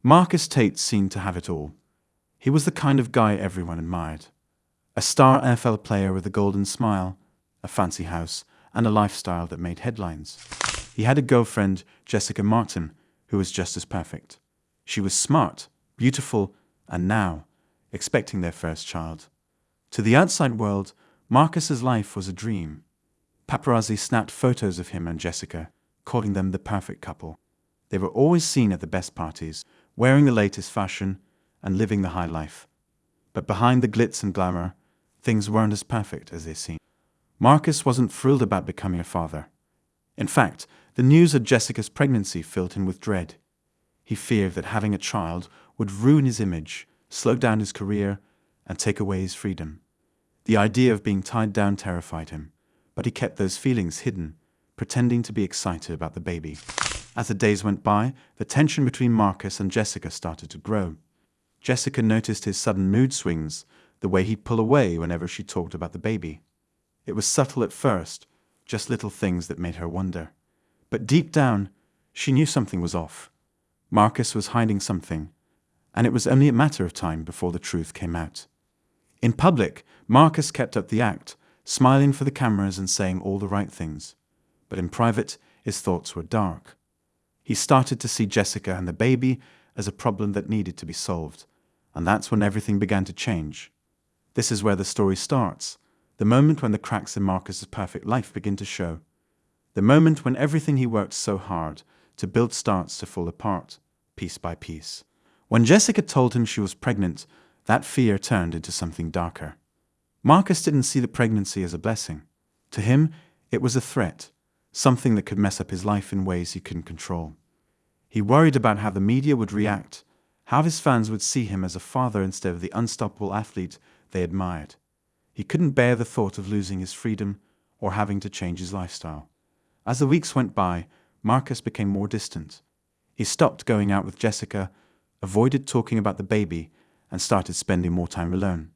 Marcus Tate seemed to have it all. He was the kind of guy everyone admired. A star NFL player with a golden smile, a fancy house, and a lifestyle that made headlines. He had a girlfriend, Jessica Martin, who was just as perfect. She was smart, beautiful, and now expecting their first child. To the outside world, Marcus's life was a dream. Paparazzi snapped photos of him and Jessica, calling them the perfect couple. They were always seen at the best parties, wearing the latest fashion and living the high life. But behind the glitz and glamour, things weren't as perfect as they seemed. Marcus wasn't thrilled about becoming a father. In fact, the news of Jessica's pregnancy filled him with dread. He feared that having a child would ruin his image, slow down his career, and take away his freedom. The idea of being tied down terrified him, but he kept those feelings hidden, pretending to be excited about the baby. As the days went by, the tension between Marcus and Jessica started to grow. Jessica noticed his sudden mood swings, the way he'd pull away whenever she talked about the baby. It was subtle at first, just little things that made her wonder. But deep down, she knew something was off. Marcus was hiding something, and it was only a matter of time before the truth came out. In public, Marcus kept up the act, smiling for the cameras and saying all the right things. But in private, his thoughts were dark. He started to see Jessica and the baby as a problem that needed to be solved, and that's when everything began to change. This is where the story starts, the moment when the cracks in Marcus's perfect life begin to show. The moment when everything he worked so hard to build starts to fall apart, piece by piece. When Jessica told him she was pregnant, that fear turned into something darker. Marcus didn't see the pregnancy as a blessing. To him, it was a threat, something that could mess up his life in ways he couldn't control. He worried about how the media would react, how his fans would see him as a father instead of the unstoppable athlete they admired. He couldn't bear the thought of losing his freedom or having to change his lifestyle. As the weeks went by, Marcus became more distant. He stopped going out with Jessica, avoided talking about the baby, and started spending more time alone.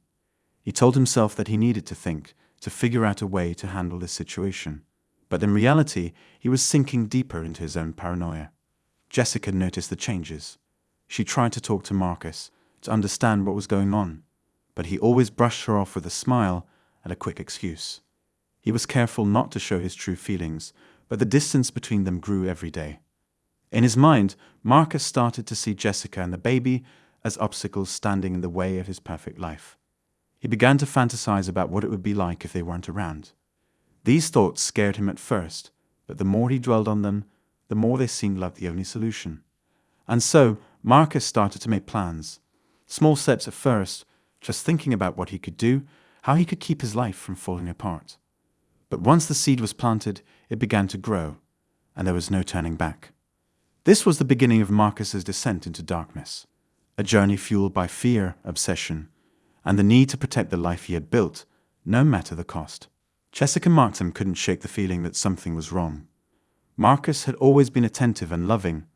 He told himself that he needed to think, to figure out a way to handle this situation. But in reality, he was sinking deeper into his own paranoia. Jessica noticed the changes. She tried to talk to Marcus, to understand what was going on, but he always brushed her off with a smile and a quick excuse. He was careful not to show his true feelings, but the distance between them grew every day. In his mind, Marcus started to see Jessica and the baby as obstacles standing in the way of his perfect life. He began to fantasize about what it would be like if they weren't around. These thoughts scared him at first, but the more he dwelled on them, the more they seemed like the only solution. And so, Marcus started to make plans. Small steps at first, just thinking about what he could do, how he could keep his life from falling apart. But once the seed was planted, it began to grow, and there was no turning back. This was the beginning of Marcus's descent into darkness, a journey fueled by fear, obsession, and the need to protect the life he had built, no matter the cost. Jessica Martin couldn't shake the feeling that something was wrong. Marcus had always been attentive and loving,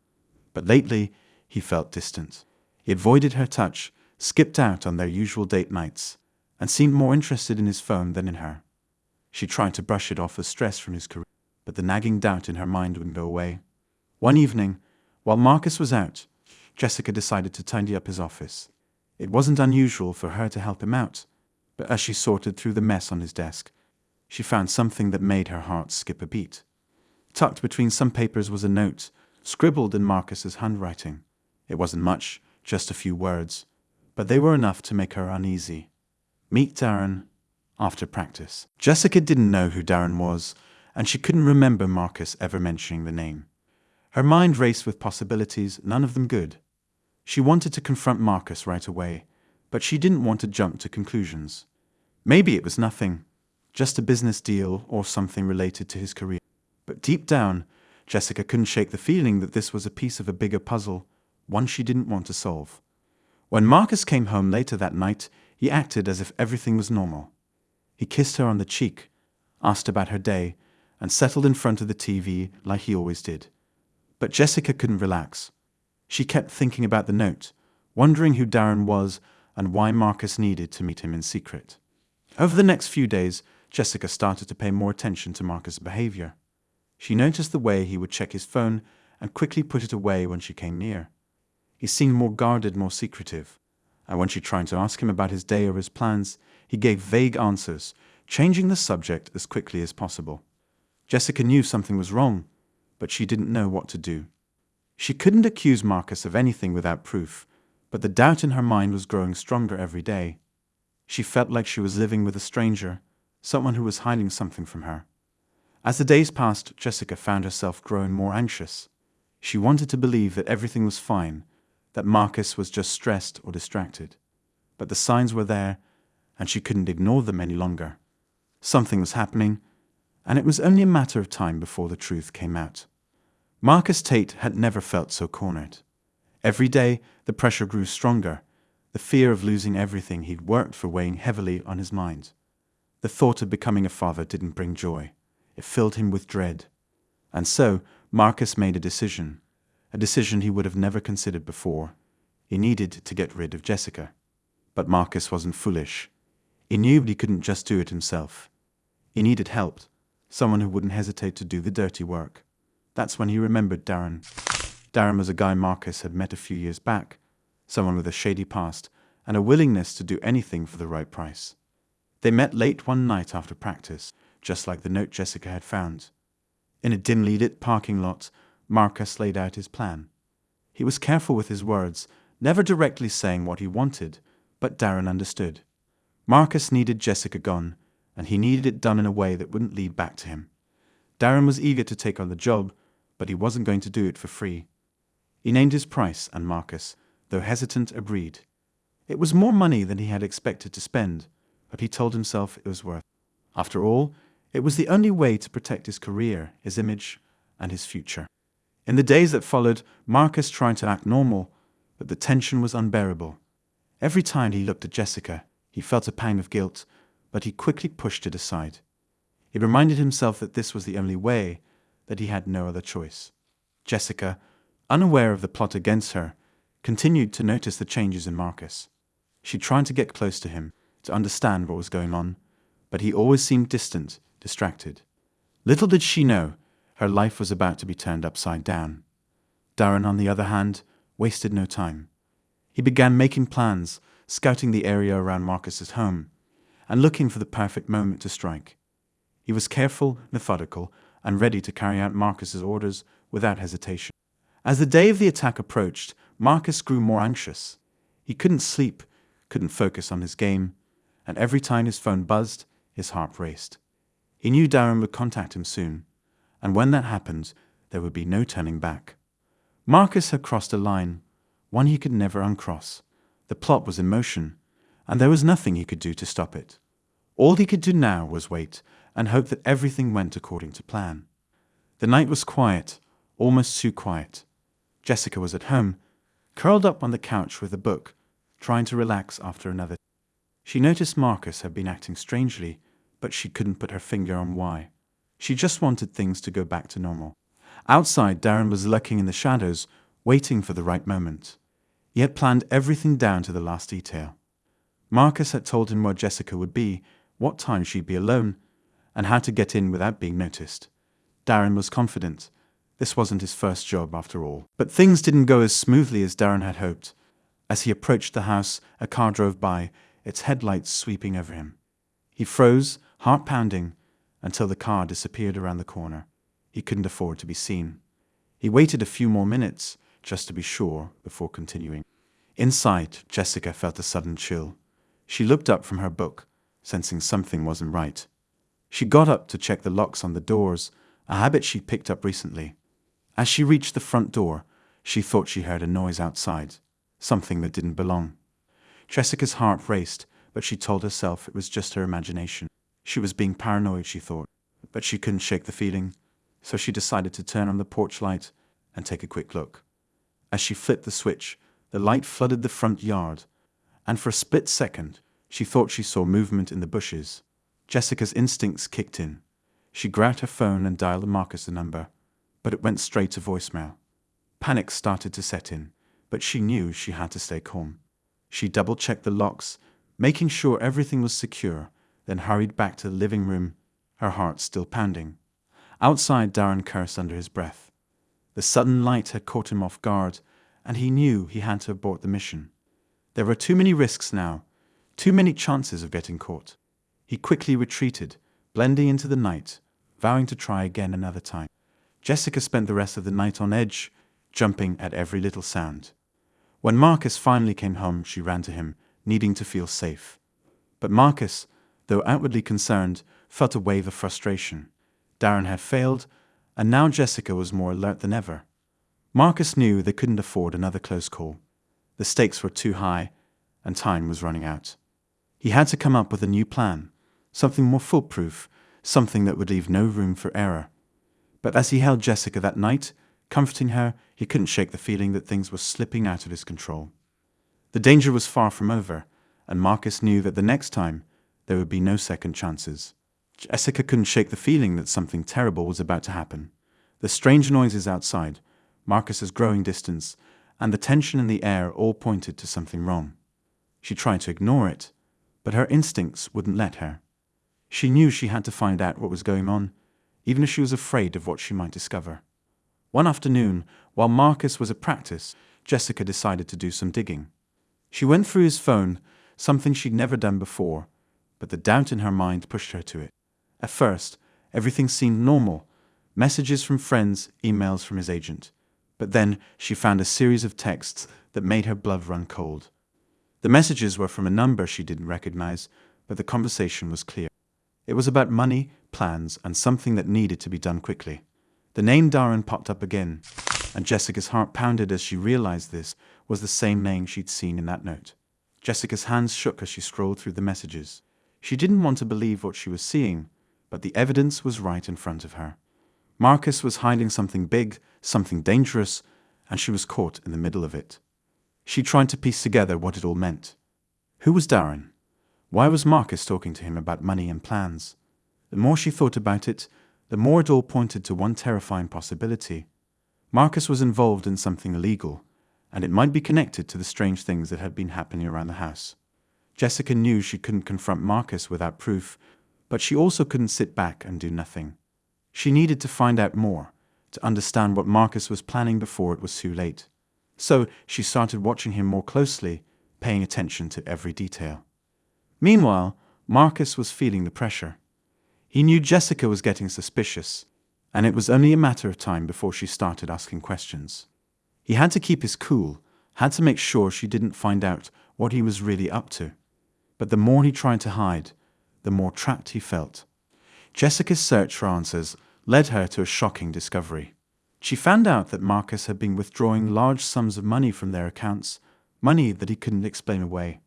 but lately he felt distant. He avoided her touch, skipped out on their usual date nights, and seemed more interested in his phone than in her. She tried to brush it off as stress from his career, but the nagging doubt in her mind wouldn't go away. One evening, while Marcus was out, Jessica decided to tidy up his office. It wasn't unusual for her to help him out, but as she sorted through the mess on his desk, she found something that made her heart skip a beat. Tucked between some papers was a note, scribbled in Marcus's handwriting. It wasn't much, just a few words, but they were enough to make her uneasy. Meet Darren after practice. Jessica didn't know who Darren was, and she couldn't remember Marcus ever mentioning the name. Her mind raced with possibilities, none of them good. She wanted to confront Marcus right away, but she didn't want to jump to conclusions. Maybe it was nothing, just a business deal or something related to his career. But deep down, Jessica couldn't shake the feeling that this was a piece of a bigger puzzle, one she didn't want to solve. When Marcus came home later that night, he acted as if everything was normal. He kissed her on the cheek, asked about her day, and settled in front of the TV like he always did. But Jessica couldn't relax. She kept thinking about the note, wondering who Darren was and why Marcus needed to meet him in secret. Over the next few days, Jessica started to pay more attention to Marcus' behavior. She noticed the way he would check his phone and quickly put it away when she came near. He seemed more guarded, more secretive. And when she tried to ask him about his day or his plans, he gave vague answers, changing the subject as quickly as possible. Jessica knew something was wrong, but she didn't know what to do. She couldn't accuse Marcus of anything without proof, but the doubt in her mind was growing stronger every day. She felt like she was living with a stranger, someone who was hiding something from her. As the days passed, Jessica found herself growing more anxious. She wanted to believe that everything was fine, that Marcus was just stressed or distracted. But the signs were there, and she couldn't ignore them any longer. Something was happening, and it was only a matter of time before the truth came out. Marcus Tate had never felt so cornered. Every day, the pressure grew stronger, the fear of losing everything he'd worked for weighing heavily on his mind. The thought of becoming a father didn't bring joy. It filled him with dread. And so, Marcus made a decision he would have never considered before. He needed to get rid of Jessica. But Marcus wasn't foolish. He knew he couldn't just do it himself. He needed help, someone who wouldn't hesitate to do the dirty work. That's when he remembered Darren. Darren was a guy Marcus had met a few years back, someone with a shady past and a willingness to do anything for the right price. They met late one night after practice, just like the note Jessica had found. In a dimly lit parking lot, Marcus laid out his plan. He was careful with his words, never directly saying what he wanted, but Darren understood. Marcus needed Jessica gone, and he needed it done in a way that wouldn't lead back to him. Darren was eager to take on the job, but he wasn't going to do it for free. He named his price, and Marcus, though hesitant, agreed. It was more money than he had expected to spend, but he told himself it was worth it. After all, it was the only way to protect his career, his image, and his future. In the days that followed, Marcus tried to act normal, but the tension was unbearable. Every time he looked at Jessica, he felt a pang of guilt, but he quickly pushed it aside. He reminded himself that this was the only way, that he had no other choice. Jessica, unaware of the plot against her, continued to notice the changes in Marcus. She tried to get close to him, to understand what was going on, but he always seemed distant, distracted. Little did she know, her life was about to be turned upside down. Darren, on the other hand, wasted no time. He began making plans, scouting the area around Marcus's home, and looking for the perfect moment to strike. He was careful, methodical, and ready to carry out Marcus's orders without hesitation. As the day of the attack approached, Marcus grew more anxious. He couldn't sleep, couldn't focus on his game, and every time his phone buzzed, his heart raced. He knew Darren would contact him soon, and when that happened, there would be no turning back. Marcus had crossed a line, one he could never uncross. The plot was in motion, and there was nothing he could do to stop it. All he could do now was wait and hope that everything went according to plan. The night was quiet, almost too quiet. Jessica was at home, curled up on the couch with a book, trying to relax after another. She noticed Marcus had been acting strangely, but she couldn't put her finger on why. She just wanted things to go back to normal. Outside, Darren was lurking in the shadows, waiting for the right moment. He had planned everything down to the last detail. Marcus had told him where Jessica would be, what time she'd be alone, and how to get in without being noticed. Darren was confident. This wasn't his first job after all. But things didn't go as smoothly as Darren had hoped. As he approached the house, a car drove by, its headlights sweeping over him. He froze, heart pounding, until the car disappeared around the corner. He couldn't afford to be seen. He waited a few more minutes, just to be sure, before continuing. Inside, Jessica felt a sudden chill. She looked up from her book, sensing something wasn't right. She got up to check the locks on the doors, a habit she'd picked up recently. As she reached the front door, she thought she heard a noise outside, something that didn't belong. Jessica's heart raced, but she told herself it was just her imagination. She was being paranoid, she thought, but she couldn't shake the feeling, so she decided to turn on the porch light and take a quick look. As she flipped the switch, the light flooded the front yard, and for a split second, she thought she saw movement in the bushes. Jessica's instincts kicked in. She grabbed her phone and dialed Marcus the number, but it went straight to voicemail. Panic started to set in, but she knew she had to stay calm. She double-checked the locks, making sure everything was secure, then hurried back to the living room, her heart still pounding. Outside, Darren cursed under his breath. The sudden light had caught him off guard, and he knew he had to abort the mission. There were too many risks now, too many chances of getting caught. He quickly retreated, blending into the night, vowing to try again another time. Jessica spent the rest of the night on edge, jumping at every little sound. When Marcus finally came home, she ran to him, needing to feel safe. But Marcus, though outwardly concerned, felt a wave of frustration. Darren had failed, and now Jessica was more alert than ever. Marcus knew they couldn't afford another close call. The stakes were too high, and time was running out. He had to come up with a new plan, something more foolproof, something that would leave no room for error. But as he held Jessica that night, comforting her, he couldn't shake the feeling that things were slipping out of his control. The danger was far from over, and Marcus knew that the next time there would be no second chances. Jessica couldn't shake the feeling that something terrible was about to happen. The strange noises outside, Marcus's growing distance, and the tension in the air all pointed to something wrong. She tried to ignore it, but her instincts wouldn't let her. She knew she had to find out what was going on, even if she was afraid of what she might discover. One afternoon, while Marcus was at practice, Jessica decided to do some digging. She went through his phone, something she'd never done before, but the doubt in her mind pushed her to it. At first, everything seemed normal, messages from friends, emails from his agent. But then she found a series of texts that made her blood run cold. The messages were from a number she didn't recognize, but the conversation was clear. It was about money, plans, and something that needed to be done quickly. The name Darren popped up again, and Jessica's heart pounded as she realized this was the same name she'd seen in that note. Jessica's hands shook as she scrolled through the messages. She didn't want to believe what she was seeing, but the evidence was right in front of her. Marcus was hiding something big, something dangerous, and she was caught in the middle of it. She tried to piece together what it all meant. Who was Darren? Why was Marcus talking to him about money and plans? The more she thought about it, the more it all pointed to one terrifying possibility. Marcus was involved in something illegal, and it might be connected to the strange things that had been happening around the house. Jessica knew she couldn't confront Marcus without proof, but she also couldn't sit back and do nothing. She needed to find out more, to understand what Marcus was planning before it was too late. So she started watching him more closely, paying attention to every detail. Meanwhile, Marcus was feeling the pressure. He knew Jessica was getting suspicious, and it was only a matter of time before she started asking questions. He had to keep his cool, had to make sure she didn't find out what he was really up to. But the more he tried to hide, the more trapped he felt. Jessica's search for answers led her to a shocking discovery. She found out that Marcus had been withdrawing large sums of money from their accounts, money that he couldn't explain away.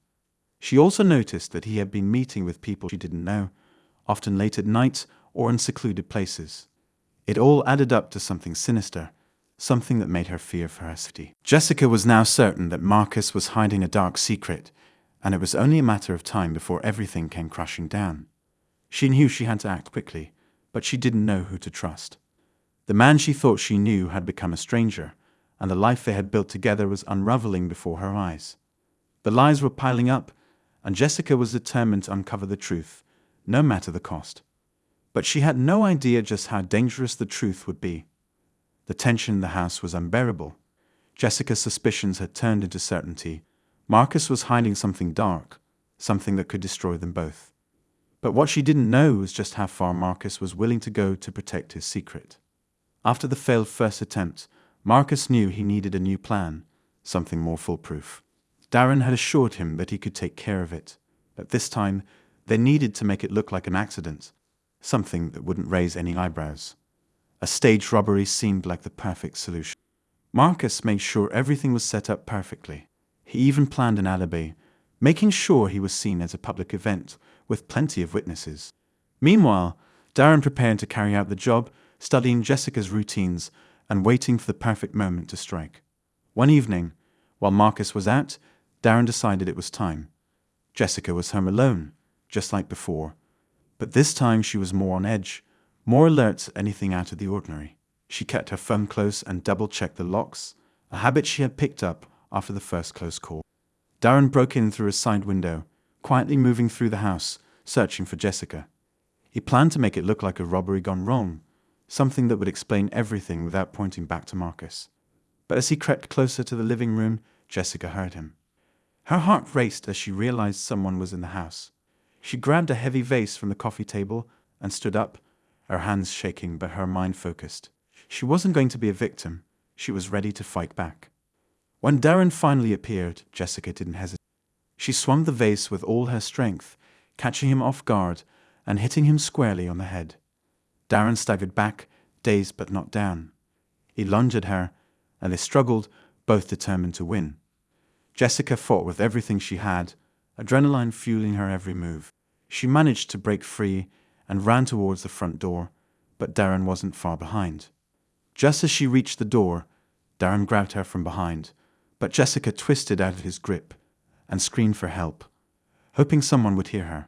She also noticed that he had been meeting with people she didn't know, often late at night or in secluded places. It all added up to something sinister, something that made her fear for her safety. Jessica was now certain that Marcus was hiding a dark secret, and it was only a matter of time before everything came crashing down. She knew she had to act quickly, but she didn't know who to trust. The man she thought she knew had become a stranger, and the life they had built together was unraveling before her eyes. The lies were piling up, and Jessica was determined to uncover the truth, no matter the cost. But she had no idea just how dangerous the truth would be. The tension in the house was unbearable. Jessica's suspicions had turned into certainty. Marcus was hiding something dark, something that could destroy them both. But what she didn't know was just how far Marcus was willing to go to protect his secret. After the failed first attempt, Marcus knew he needed a new plan, something more foolproof. Darren had assured him that he could take care of it, but this time they needed to make it look like an accident, something that wouldn't raise any eyebrows. A staged robbery seemed like the perfect solution. Marcus made sure everything was set up perfectly. He even planned an alibi, making sure he was seen as a public event with plenty of witnesses. Meanwhile, Darren prepared to carry out the job, studying Jessica's routines and waiting for the perfect moment to strike. One evening, while Marcus was out, Darren decided it was time. Jessica was home alone, just like before, but this time she was more on edge, more alert to anything out of the ordinary. She kept her phone close and double-checked the locks, a habit she had picked up after the first close call. Darren broke in through a side window, quietly moving through the house, searching for Jessica. He planned to make it look like a robbery gone wrong, something that would explain everything without pointing back to Marcus. but as he crept closer to the living room, Jessica heard him. Her heart raced as she realized someone was in the house. She grabbed a heavy vase from the coffee table and stood up, her hands shaking but her mind focused. She wasn't going to be a victim. She was ready to fight back. When Darren finally appeared, Jessica didn't hesitate. She swung the vase with all her strength, catching him off guard and hitting him squarely on the head. Darren staggered back, dazed but not down. He lunged at her, and they struggled, both determined to win. Jessica fought with everything she had, adrenaline fueling her every move. She managed to break free and ran towards the front door, but Darren wasn't far behind. Just as she reached the door, Darren grabbed her from behind, but Jessica twisted out of his grip and screamed for help, hoping someone would hear her.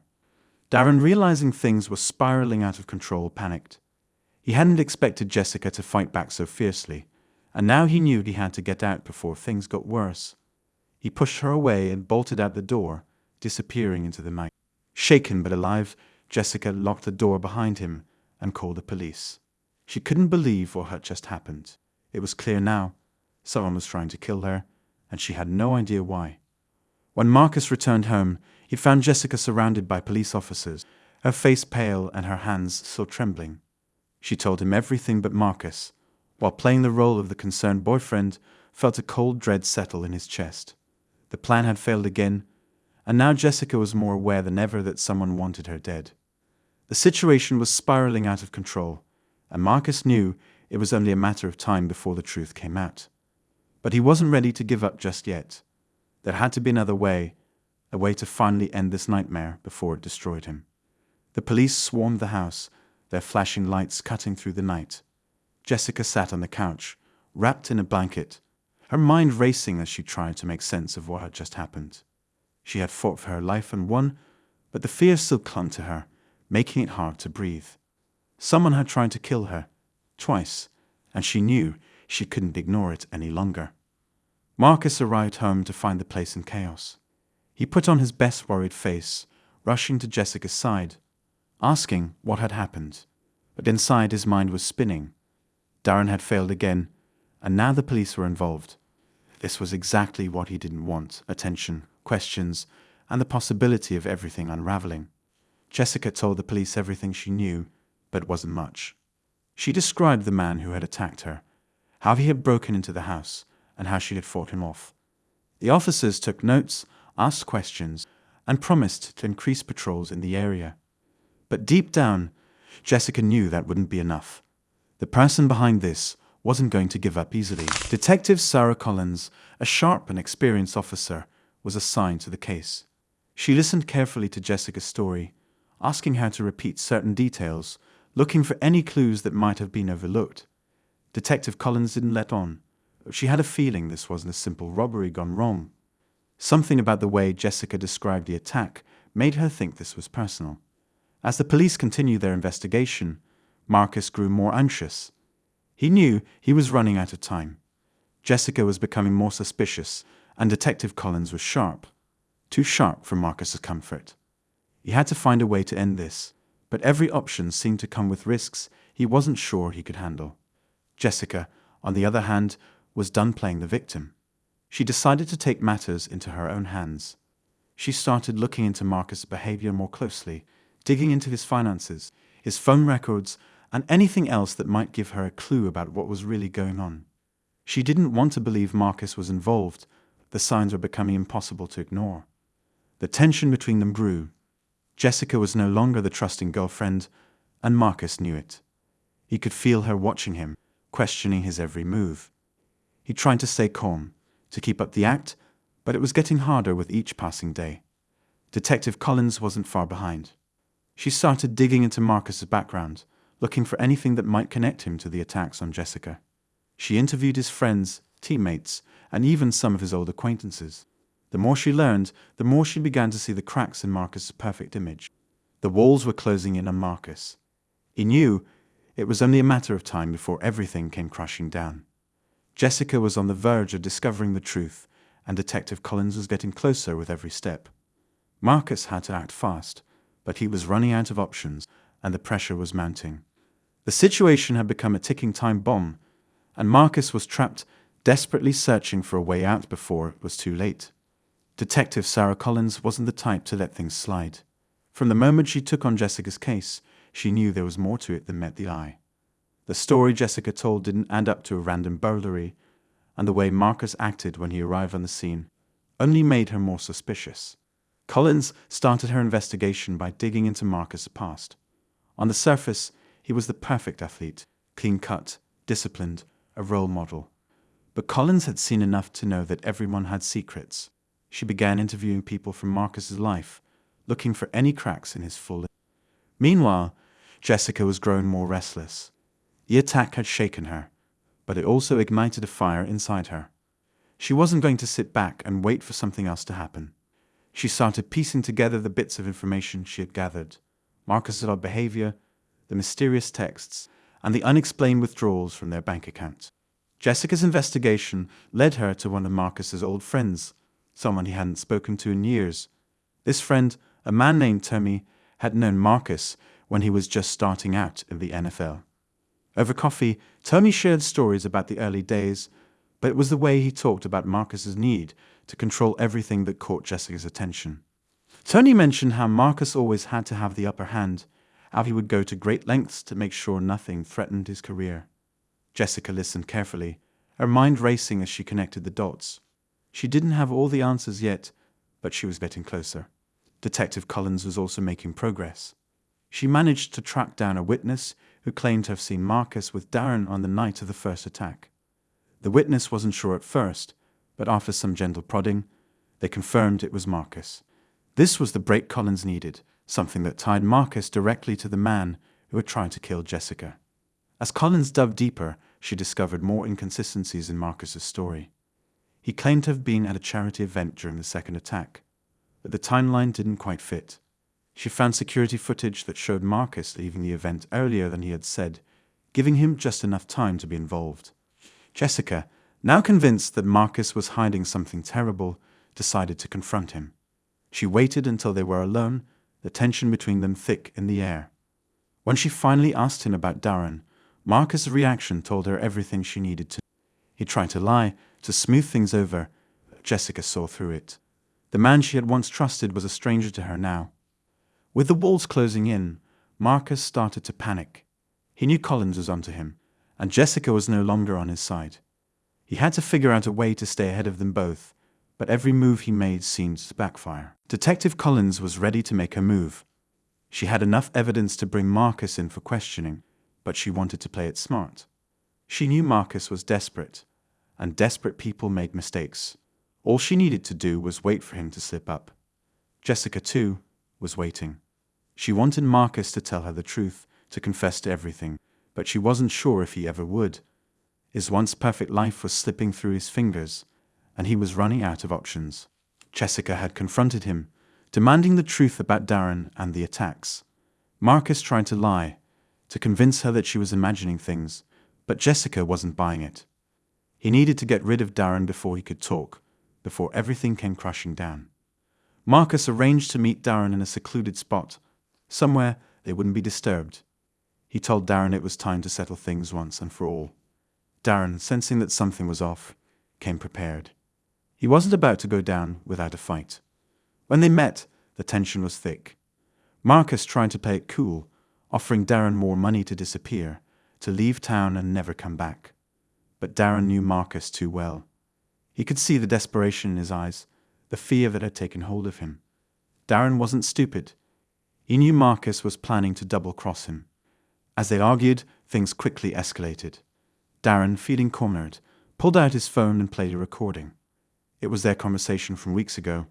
Darren, realizing things were spiraling out of control, panicked. He hadn't expected Jessica to fight back so fiercely, and now he knew he had to get out before things got worse. He pushed her away and bolted out the door, disappearing into the night. Shaken but alive, Jessica locked the door behind him and called the police. She couldn't believe what had just happened. It was clear now. Someone was trying to kill her, and she had no idea why. When Marcus returned home, he found Jessica surrounded by police officers, her face pale and her hands still trembling. She told him everything but Marcus, while playing the role of the concerned boyfriend, felt a cold dread settle in his chest. The plan had failed again, and now Jessica was more aware than ever that someone wanted her dead. The situation was spiraling out of control, and Marcus knew it was only a matter of time before the truth came out. But he wasn't ready to give up just yet. There had to be another way, a way to finally end this nightmare before it destroyed him. The police swarmed the house, their flashing lights cutting through the night. Jessica sat on the couch, wrapped in a blanket, her mind racing as she tried to make sense of what had just happened. She had fought for her life and won, but the fear still clung to her, making it hard to breathe. Someone had tried to kill her, twice, and she knew she couldn't ignore it any longer. Marcus arrived home to find the place in chaos. He put on his best worried face, rushing to Jessica's side, asking what had happened. But inside his mind was spinning. Darren had failed again, and now the police were involved. This was exactly what he didn't want: attention, questions, and the possibility of everything unraveling. Jessica told the police everything she knew, but it wasn't much. She described the man who had attacked her, how he had broken into the house, and how she had fought him off. The officers took notes, asked questions, and promised to increase patrols in the area. But deep down, Jessica knew that wouldn't be enough. The person behind this wasn't going to give up easily. Detective Sarah Collins, a sharp and experienced officer, was assigned to the case. She listened carefully to Jessica's story, asking her to repeat certain details, looking for any clues that might have been overlooked. Detective Collins didn't let on. She had a feeling this wasn't a simple robbery gone wrong. Something about the way Jessica described the attack made her think this was personal. As the police continued their investigation, Marcus grew more anxious. He knew he was running out of time. Jessica was becoming more suspicious, and Detective Collins was sharp. Too sharp for Marcus's comfort. He had to find a way to end this, but every option seemed to come with risks he wasn't sure he could handle. Jessica, on the other hand, was done playing the victim. She decided to take matters into her own hands. She started looking into Marcus' behavior more closely, digging into his finances, his phone records, and anything else that might give her a clue about what was really going on. She didn't want to believe Marcus was involved. The signs were becoming impossible to ignore. The tension between them grew. Jessica was no longer the trusting girlfriend, and Marcus knew it. He could feel her watching him, questioning his every move. He tried to stay calm, to keep up the act, but it was getting harder with each passing day. Detective Collins wasn't far behind. She started digging into Marcus's background, looking for anything that might connect him to the attacks on Jessica. She interviewed his friends, teammates, and even some of his old acquaintances. The more she learned, the more she began to see the cracks in Marcus's perfect image. The walls were closing in on Marcus. He knew it was only a matter of time before everything came crashing down. Jessica was on the verge of discovering the truth, and Detective Collins was getting closer with every step. Marcus had to act fast, but he was running out of options, and the pressure was mounting. The situation had become a ticking time bomb, and Marcus was trapped, desperately searching for a way out before it was too late. Detective Sarah Collins wasn't the type to let things slide. From the moment she took on Jessica's case, she knew there was more to it than met the eye. The story Jessica told didn't add up to a random burglary, and the way Marcus acted when he arrived on the scene only made her more suspicious. Collins started her investigation by digging into Marcus' past. On the surface, he was the perfect athlete, clean-cut, disciplined, a role model. But Collins had seen enough to know that everyone had secrets. She began interviewing people from Marcus's life, looking for any cracks in his full. Meanwhile, Jessica was growing more restless. The attack had shaken her, but it also ignited a fire inside her. She wasn't going to sit back and wait for something else to happen. She started piecing together the bits of information she had gathered: Marcus's odd behavior, the mysterious texts, and the unexplained withdrawals from their bank account. Jessica's investigation led her to one of Marcus's old friends, someone he hadn't spoken to in years. This friend, a man named Tommy, had known Marcus when he was just starting out in the NFL. Over coffee, Tommy shared stories about the early days, but it was the way he talked about Marcus's need to control everything that caught Jessica's attention. Tony mentioned how Marcus always had to have the upper hand, how he would go to great lengths to make sure nothing threatened his career. Jessica listened carefully, her mind racing as she connected the dots. She didn't have all the answers yet, but she was getting closer. Detective Collins was also making progress. She managed to track down a witness who claimed to have seen Marcus with Darren on the night of the first attack. The witness wasn't sure at first, but after some gentle prodding, they confirmed it was Marcus. This was the break Collins needed, something that tied Marcus directly to the man who had tried to kill Jessica. As Collins dug deeper, she discovered more inconsistencies in Marcus's story. He claimed to have been at a charity event during the second attack, but the timeline didn't quite fit. She found security footage that showed Marcus leaving the event earlier than he had said, giving him just enough time to be involved. Jessica, now convinced that Marcus was hiding something terrible, decided to confront him. She waited until they were alone, the tension between them thick in the air. When she finally asked him about Darren, Marcus' reaction told her everything she needed to. He tried to lie, to smooth things over, but Jessica saw through it. The man she had once trusted was a stranger to her now. With the walls closing in, Marcus started to panic. He knew Collins was onto him, and Jessica was no longer on his side. He had to figure out a way to stay ahead of them both, but every move he made seemed to backfire. Detective Collins was ready to make her move. She had enough evidence to bring Marcus in for questioning, but she wanted to play it smart. She knew Marcus was desperate, and desperate people made mistakes. All she needed to do was wait for him to slip up. Jessica, too, was waiting. She wanted Marcus to tell her the truth, to confess to everything, but she wasn't sure if he ever would. His once perfect life was slipping through his fingers, and he was running out of options. Jessica had confronted him, demanding the truth about Darren and the attacks. Marcus tried to lie, to convince her that she was imagining things, but Jessica wasn't buying it. He needed to get rid of Darren before he could talk, before everything came crashing down. Marcus arranged to meet Darren in a secluded spot, somewhere they wouldn't be disturbed. He told Darren it was time to settle things once and for all. Darren, sensing that something was off, came prepared. He wasn't about to go down without a fight. When they met, the tension was thick. Marcus tried to play it cool, offering Darren more money to disappear, to leave town and never come back. But Darren knew Marcus too well. He could see the desperation in his eyes, the fear that had taken hold of him. Darren wasn't stupid. He knew Marcus was planning to double-cross him. As they argued, things quickly escalated. Darren, feeling cornered, pulled out his phone and played a recording. It was their conversation from weeks ago,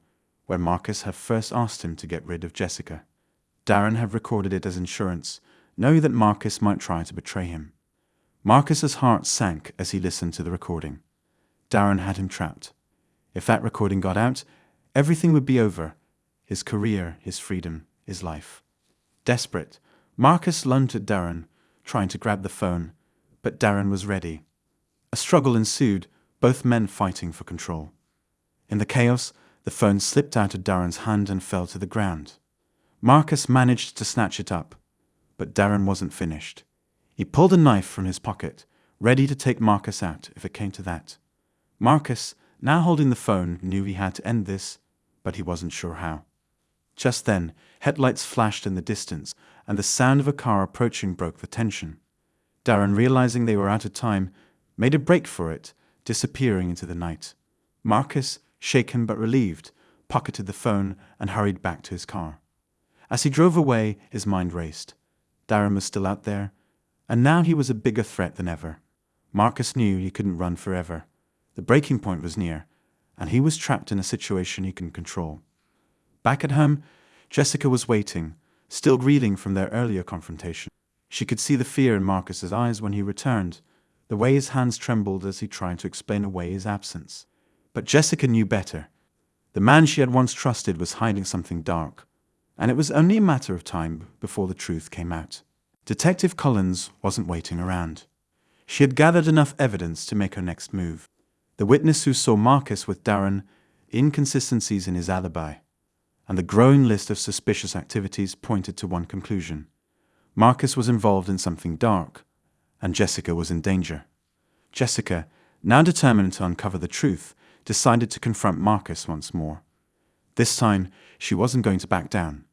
where Marcus had first asked him to get rid of Jessica. Darren had recorded it as insurance, knowing that Marcus might try to betray him. Marcus's heart sank as he listened to the recording. Darren had him trapped. If that recording got out, everything would be over. His career, his freedom, his life. Desperate, Marcus lunged at Darren, trying to grab the phone, but Darren was ready. A struggle ensued, both men fighting for control. In the chaos, the phone slipped out of Darren's hand and fell to the ground. Marcus managed to snatch it up, but Darren wasn't finished. He pulled a knife from his pocket, ready to take Marcus out if it came to that. Marcus, now holding the phone, knew he had to end this, but he wasn't sure how. Just then, headlights flashed in the distance, and the sound of a car approaching broke the tension. Darren, realizing they were out of time, made a break for it, disappearing into the night. Marcus, shaken but relieved, pocketed the phone and hurried back to his car. As he drove away, his mind raced. Darren was still out there, and now he was a bigger threat than ever. Marcus knew he couldn't run forever. The breaking point was near, and he was trapped in a situation he couldn't control. Back at home, Jessica was waiting, still reeling from their earlier confrontation. She could see the fear in Marcus's eyes when he returned, the way his hands trembled as he tried to explain away his absence. But Jessica knew better. The man she had once trusted was hiding something dark, and it was only a matter of time before the truth came out. Detective Collins wasn't waiting around. She had gathered enough evidence to make her next move. The witness who saw Marcus with Darren, inconsistencies in his alibi, and the growing list of suspicious activities pointed to one conclusion. Marcus was involved in something dark, and Jessica was in danger. Jessica, now determined to uncover the truth, decided to confront Marcus once more. This time, she wasn't going to back down.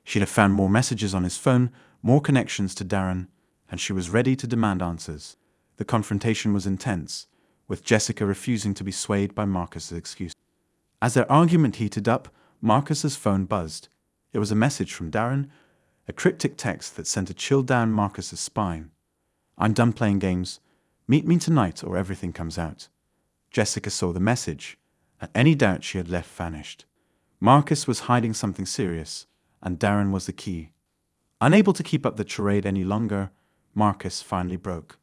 She'd have found more messages on his phone, more connections to Darren, and she was ready to demand answers. The confrontation was intense, with Jessica refusing to be swayed by Marcus's excuse. As their argument heated up, Marcus's phone buzzed. It was a message from Darren, a cryptic text that sent a chill down Marcus's spine. "I'm done playing games. Meet me tonight or everything comes out." Jessica saw the message, and any doubt she had left vanished. Marcus was hiding something serious, and Darren was the key. Unable to keep up the charade any longer, Marcus finally broke.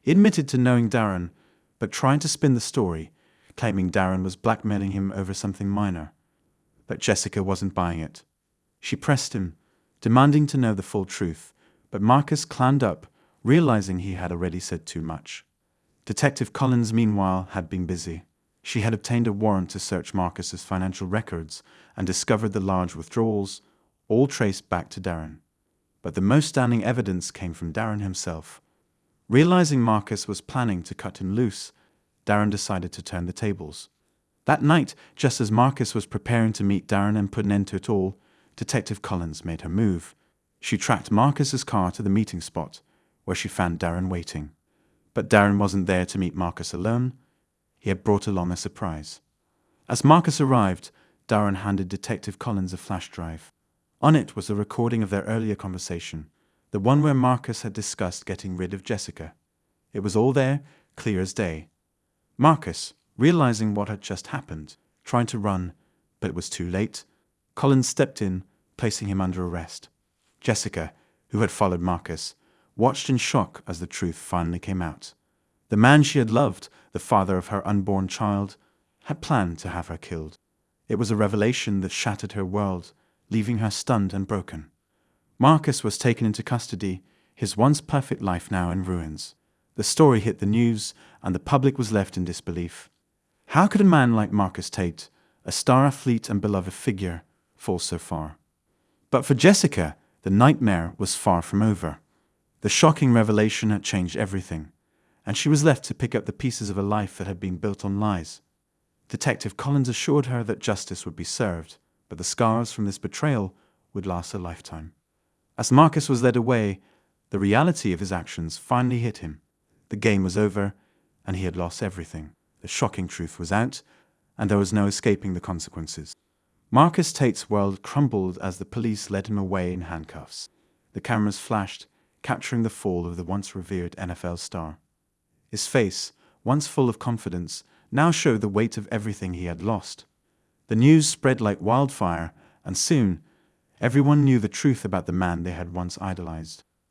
He admitted to knowing Darren, but trying to spin the story, claiming Darren was blackmailing him over something minor. But Jessica wasn't buying it. She pressed him, demanding to know the full truth, but Marcus clammed up, realizing he had already said too much. Detective Collins, meanwhile, had been busy. She had obtained a warrant to search Marcus's financial records and discovered the large withdrawals, all traced back to Darren. But the most damning evidence came from Darren himself. Realizing Marcus was planning to cut him loose, Darren decided to turn the tables. That night, just as Marcus was preparing to meet Darren and put an end to it all, Detective Collins made her move. She tracked Marcus's car to the meeting spot, where she found Darren waiting. But Darren wasn't there to meet Marcus alone. He had brought along a surprise. As Marcus arrived, Darren handed Detective Collins a flash drive. On it was a recording of their earlier conversation, the one where Marcus had discussed getting rid of Jessica. It was all there, clear as day. Marcus, realizing what had just happened, tried to run, but it was too late. Collins stepped in, placing him under arrest. Jessica, who had followed Marcus, watched in shock as the truth finally came out. The man she had loved, the father of her unborn child, had planned to have her killed. It was a revelation that shattered her world, leaving her stunned and broken. Marcus was taken into custody, his once perfect life now in ruins. The story hit the news, and the public was left in disbelief. How could a man like Marcus Tate, a star athlete and beloved figure, fall so far? But for Jessica, the nightmare was far from over. The shocking revelation had changed everything, and she was left to pick up the pieces of a life that had been built on lies. Detective Collins assured her that justice would be served, but the scars from this betrayal would last a lifetime. As Marcus was led away, the reality of his actions finally hit him. The game was over, and he had lost everything. The shocking truth was out, and there was no escaping the consequences. Marcus Tate's world crumbled as the police led him away in handcuffs. The cameras flashed, capturing the fall of the once revered NFL star. His face, once full of confidence, now showed the weight of everything he had lost. The news spread like wildfire, and soon, everyone knew the truth about the man they had once idolized.